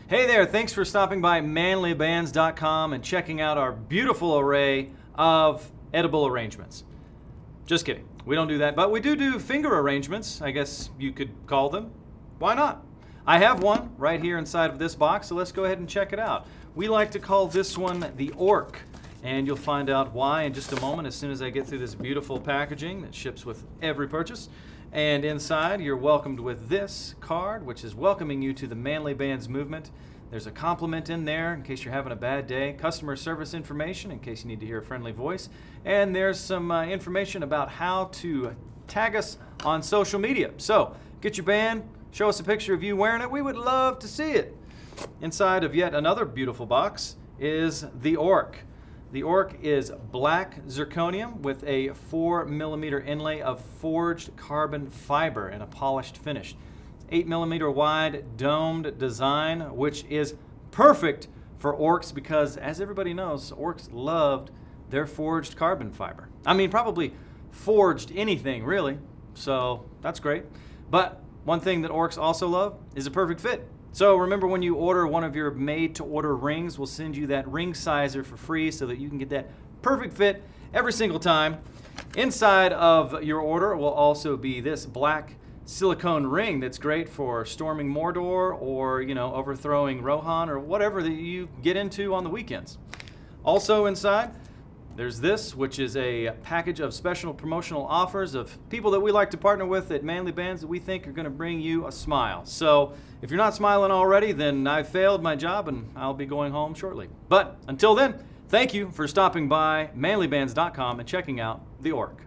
Hey there, thanks for stopping by manlybands.com and checking out our beautiful array of edible arrangements. Just kidding, we don't do that, but we do finger arrangements, I guess you could call them. Why not? I have one right here inside of this box, so let's go ahead and check it out. We like to call this one the Orc, and you'll find out why in just a moment as soon as I get through this beautiful packaging that ships with every purchase. And inside, you're welcomed with this card, which is welcoming you to the Manly Bands movement. There's a compliment in there in case you're having a bad day, customer service information in case you need to hear a friendly voice, and there's some information about how to tag us on social media. So get your band, show us a picture of you wearing it. We would love to see it. Inside of yet another beautiful box is the Orc. The Orc is black zirconium with a 4mm inlay of forged carbon fiber in a polished finish. 8mm wide domed design, which is perfect for orcs because, as everybody knows, orcs loved their forged carbon fiber. I mean, probably forged anything, really. So that's great. But one thing that orcs also love is a perfect fit. So remember, when you order one of your made-to-order rings, we'll send you that ring sizer for free so that you can get that perfect fit every single time. Inside of your order will also be this black silicone ring that's great for storming Mordor or, overthrowing Rohan or whatever that you get into on the weekends. Also inside, there's this, which is a package of special promotional offers of people that we like to partner with at Manly Bands that we think are going to bring you a smile. So if you're not smiling already, then I've failed my job and I'll be going home shortly. But until then, thank you for stopping by manlybands.com and checking out the Orc.